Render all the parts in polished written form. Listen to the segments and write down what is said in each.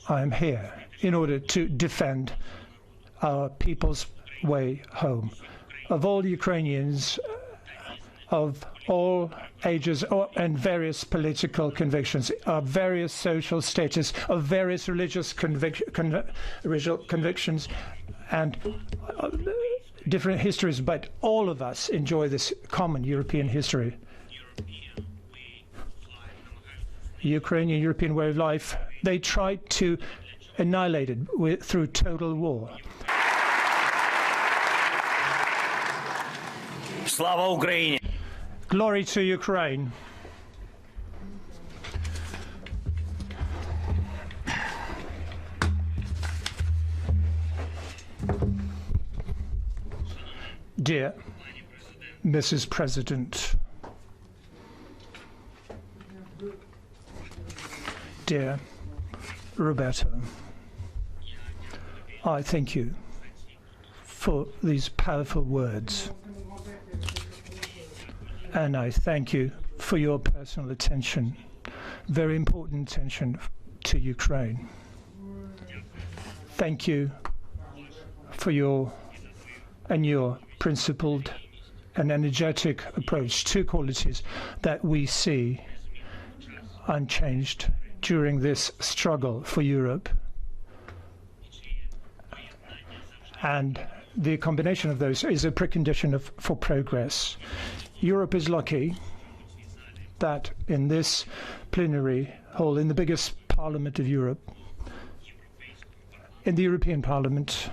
I am here in order to defend our people's way home. Of all Ukrainians, of all ages and various political convictions, of various social status, of various religious convictions, and different histories, but all of us enjoy this common European history. Ukrainian European way of life, they tried to annihilate it through total war. Slava Ukraini! Glory to Ukraine. Dear Mrs. President, dear Roberto, I thank you for these powerful words, and I thank you for your personal attention, very important attention to Ukraine. Thank you for your principled and energetic approach, two qualities that we see unchanged during this struggle for Europe. And the combination of those is a precondition for progress. Europe is lucky that in this plenary hall, in the biggest parliament of Europe, in the European Parliament,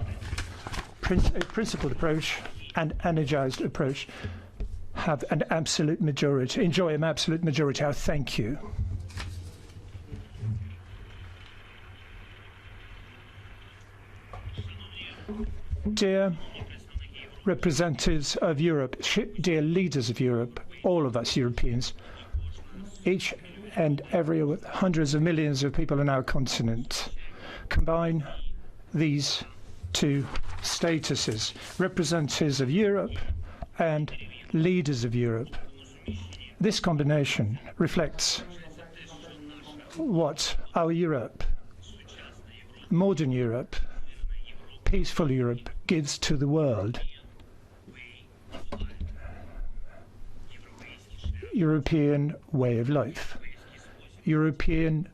a principled approach and energized approach have an absolute majority, enjoy an absolute majority. I thank you. Dear representatives of Europe, dear leaders of Europe, all of us Europeans, each and every hundreds of millions of people on our continent, combine these two statuses, representatives of Europe and leaders of Europe. This combination reflects what our Europe, modern Europe, peaceful Europe gives to the world. European way of life, European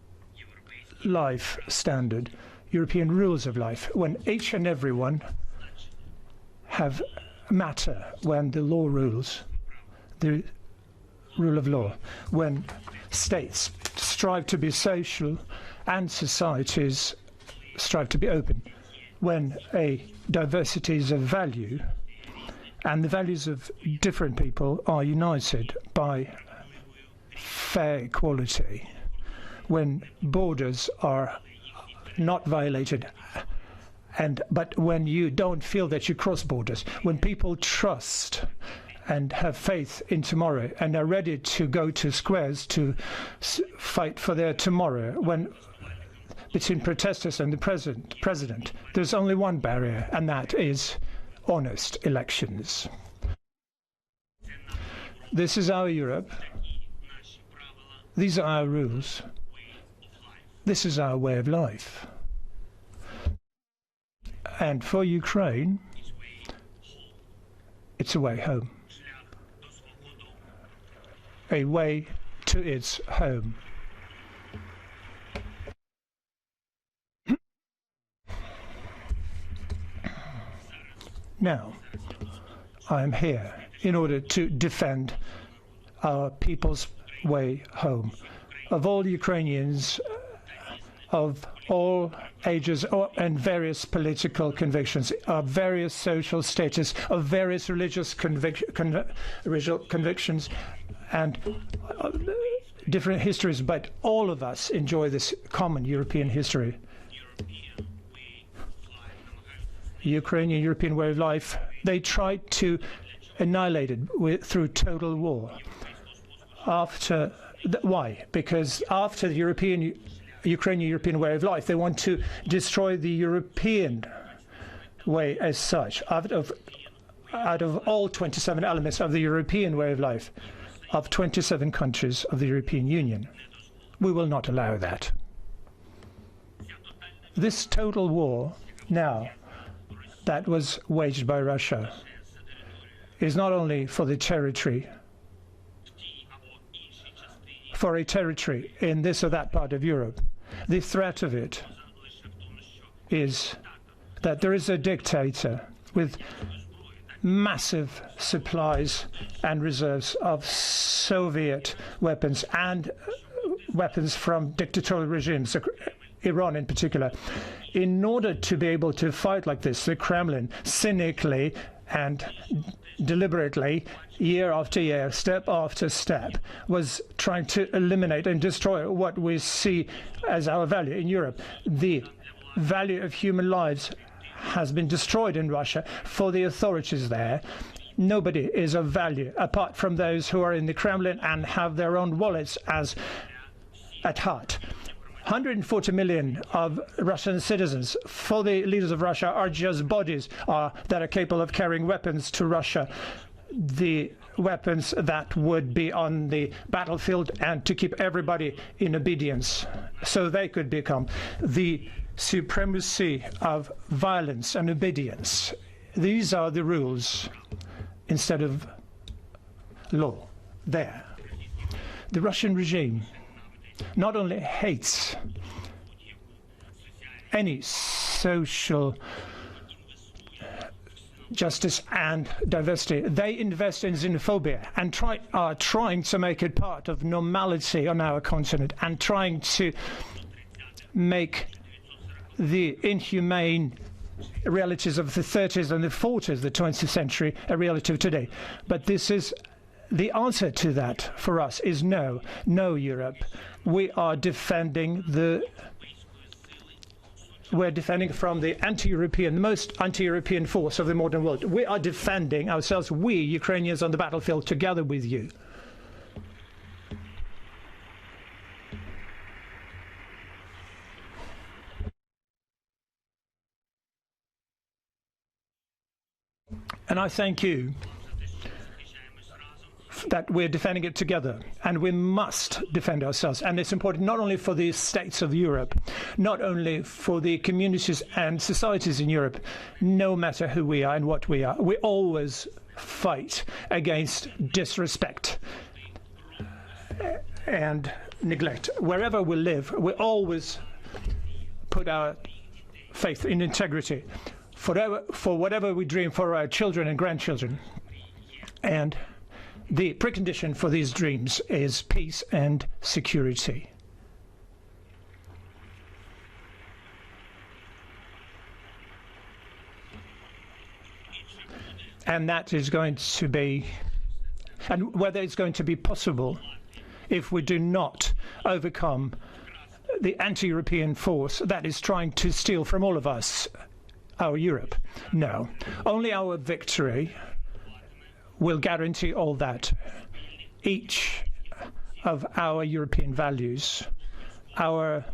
life standard, European rules of life, when each and everyone have matter, when the law rules, the rule of law, when states strive to be social and societies strive to be open, when diversities of value and the values of different people are united by fair equality, when borders are not violated, but when you don't feel that you cross borders, when people trust and have faith in tomorrow and are ready to go to squares to fight for their tomorrow, when between protesters and the president, there's only one barrier, and that is honest elections. This is our Europe. These are our rules. This is our way of life. And for Ukraine, it's a way home. A way to its home. Now, I am here in order to defend our people's way home. Of all Ukrainians, of all ages and various political convictions, of various social status, of various religious convictions, and different histories, but all of us enjoy this common European history. Ukrainian European way of life, they tried to annihilate it through total war. Why? Because after the Ukrainian European way of life, they want to destroy the European way as such. Out of all 27 elements of the European way of life, of 27 countries of the European Union, we will not allow that. This total war now that was waged by Russia is not only for the territory, for a territory in this or that part of Europe. The threat of it is that there is a dictator with massive supplies and reserves of Soviet weapons and weapons from dictatorial regimes, Iran in particular. In order to be able to fight like this, the Kremlin cynically and deliberately, year after year, step after step, was trying to eliminate and destroy what we see as our value in Europe. The value of human lives has been destroyed in Russia. For the authorities there, nobody is of value apart from those who are in the Kremlin and have their own wallets as at heart. 140 million of Russian citizens, for the leaders of Russia, are just bodies that are capable of carrying weapons to Russia. The weapons that would be on the battlefield and to keep everybody in obedience so they could become the supremacy of violence and obedience. These are the rules instead of law there. The Russian regime not only hates any social justice and diversity, they invest in xenophobia and are trying to make it part of normality on our continent and trying to make the inhumane realities of the 30s and the 40s, the 20th century, a reality of today. But this is the answer to that for us is no. No, Europe. We are defending we're defending from the anti-European, the most anti-European force of the modern world. We are defending ourselves, we, Ukrainians, on the battlefield together with you. And I thank you that we're defending it together, and we must defend ourselves. And it's important not only for the states of Europe, not only for the communities and societies in Europe, no matter who we are and what we are. We always fight against disrespect and neglect. Wherever we live, we always put our faith in integrity for whatever we dream for our children and grandchildren. And the precondition for these dreams is peace and security. And that is going to be, and whether it's going to be possible if we do not overcome the anti-European force that is trying to steal from all of us our Europe. No, only our victory will guarantee all that. Each of our European values, our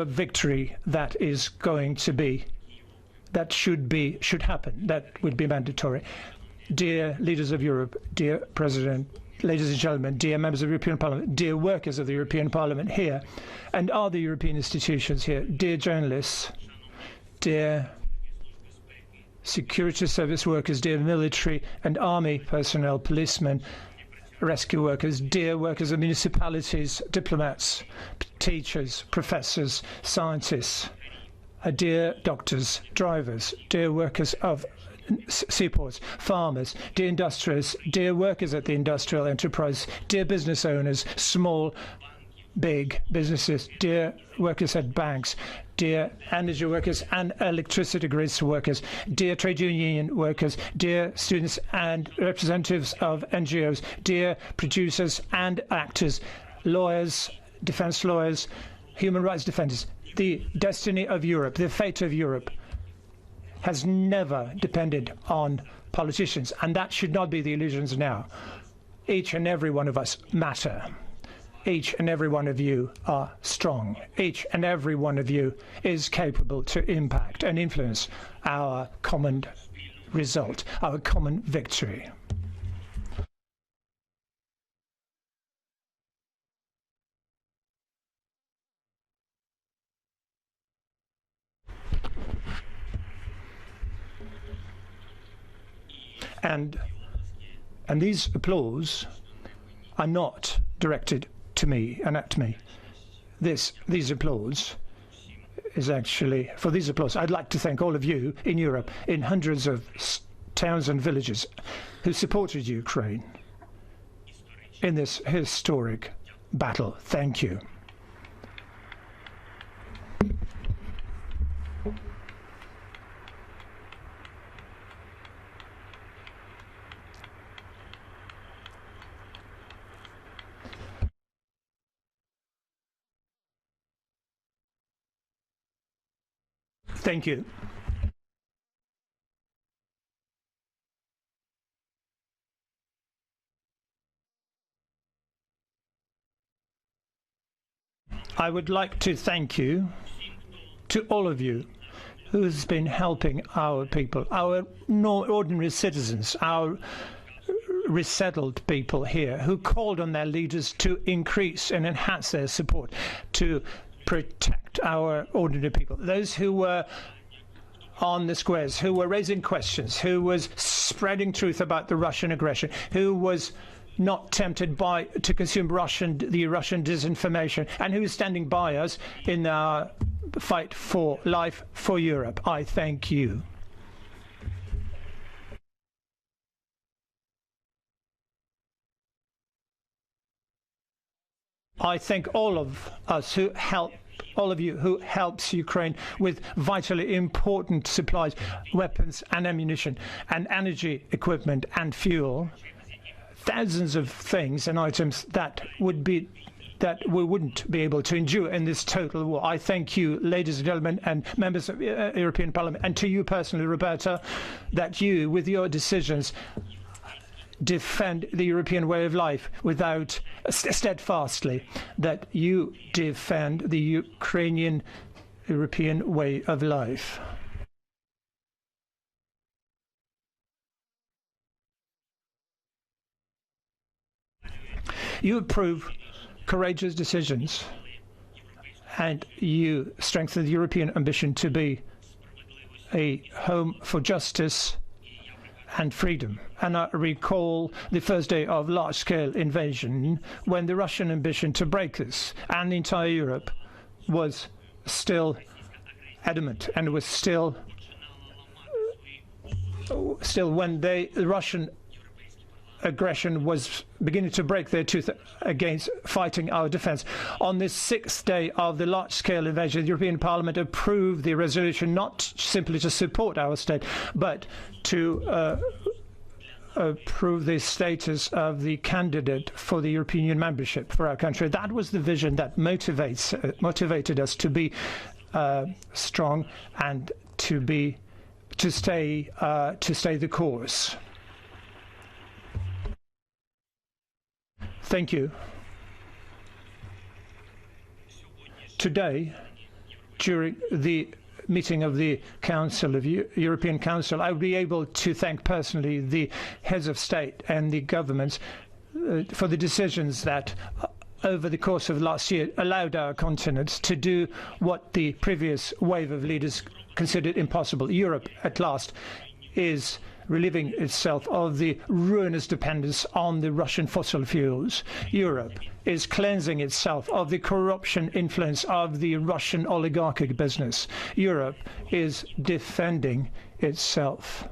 victory that is going to be, that should happen, that would be mandatory. Dear leaders of Europe, dear President, ladies and gentlemen, dear members of the European Parliament, dear workers of the European Parliament here and other European institutions here, dear journalists, dear security service workers, dear military and army personnel, policemen, rescue workers, dear workers of municipalities, diplomats, teachers, professors, scientists, dear doctors, drivers, dear workers of seaports, farmers, dear industrialists, dear workers at the industrial enterprise, dear business owners, small, big businesses, dear workers at banks, dear energy workers and electricity grids workers, dear trade union workers, dear students and representatives of NGOs, dear producers and actors, lawyers, defense lawyers, human rights defenders. The destiny of Europe, the fate of Europe has never depended on politicians, and that should not be the illusions now. Each and every one of us matter. Each and every one of you are strong. Each and every one of you is capable to impact and influence our common result, our common victory. And these applause are not directed to me and at me. These applause is actually, for these applause, I'd like to thank all of you in Europe, in hundreds of towns and villages who supported Ukraine in this historic battle. Thank you. Thank you. I would like to thank you to all of you who has been helping our people, our ordinary citizens, our resettled people here, who called on their leaders to increase and enhance their support to protect our ordinary people. Those who were on the squares, who were raising questions, who was spreading truth about the Russian aggression, who was not tempted to consume the Russian disinformation, and who is standing by us in our fight for life for Europe. I thank you. I thank all of us who help, all of you who helps Ukraine with vitally important supplies, weapons and ammunition and energy equipment and fuel. Thousands of things and items that we wouldn't be able to endure in this total war. I thank you, ladies and gentlemen, and members of the European Parliament, and to you personally, Roberta, that you, with your decisions, defend the European way of life without steadfastly, that you defend the Ukrainian European way of life. You approve courageous decisions, and you strengthen the European ambition to be a home for justice and freedom. And I recall the first day of large-scale invasion, when the Russian ambition to break this and the entire Europe was still adamant, and was still when the Russian aggression was beginning to break their tooth against fighting our defence. On this sixth day of the large-scale invasion, the European Parliament approved the resolution not simply to support our state, but to approve the status of the candidate for the European Union membership for our country. That was the vision that motivated us to be strong and to stay the course. Thank you. Today, during the meeting of the Council of European Council, I will be able to thank personally the heads of state and the governments for the decisions that over the course of last year allowed our continent to do what the previous wave of leaders considered impossible. Europe at last is relieving itself of the ruinous dependence on the Russian fossil fuels. Europe is cleansing itself of the corruption influence of the Russian oligarchic business. Europe is defending itself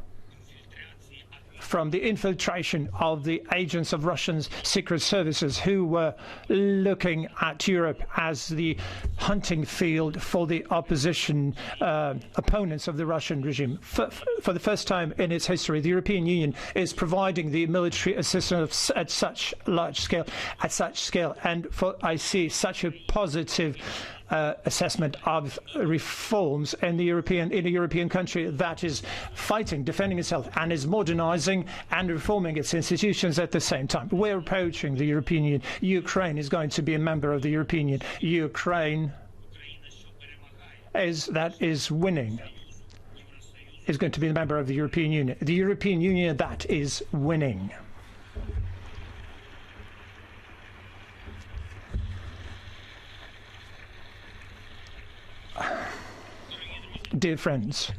from the infiltration of the agents of Russian secret services who were looking at Europe as the hunting field for the opposition opponents of the Russian regime. For the first time in its history, the European Union is providing the military assistance at such large scale, and I see such a positive assessment of reforms in a European country that is fighting, defending itself, and is modernising and reforming its institutions at the same time. We're approaching the European Union. Ukraine is going to be a member of the European Union. Ukraine is winning is going to be a member of the European Union. The European Union that is winning. Dear friends,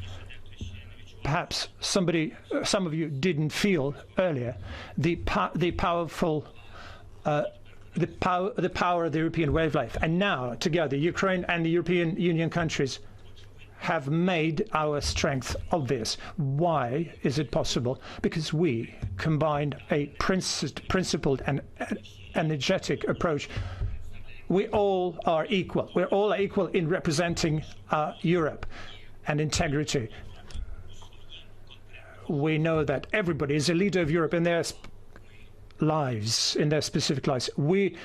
perhaps some of you didn't feel earlier, the power of the European way of life. And now, together, Ukraine and the European Union countries have made our strength obvious. Why is it possible? Because we combined a principled and energetic approach. We all are equal. We're all equal in representing Europe and integrity. We know that everybody is a leader of Europe in their lives, in their specific lives. We're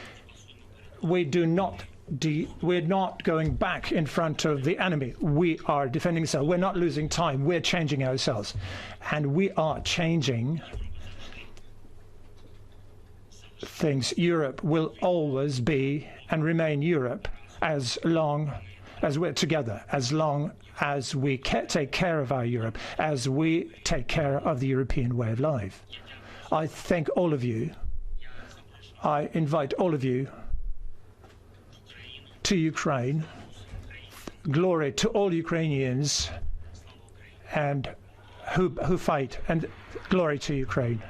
not going back in front of the enemy. We are defending ourselves. We're not losing time. We're changing ourselves. And we are changing things. Europe will always be and remain Europe as long as we're together, as long as we take care of our Europe, as we take care of the European way of life. I thank all of you. I invite all of you to Ukraine. Glory to all Ukrainians and who fight, and glory to Ukraine.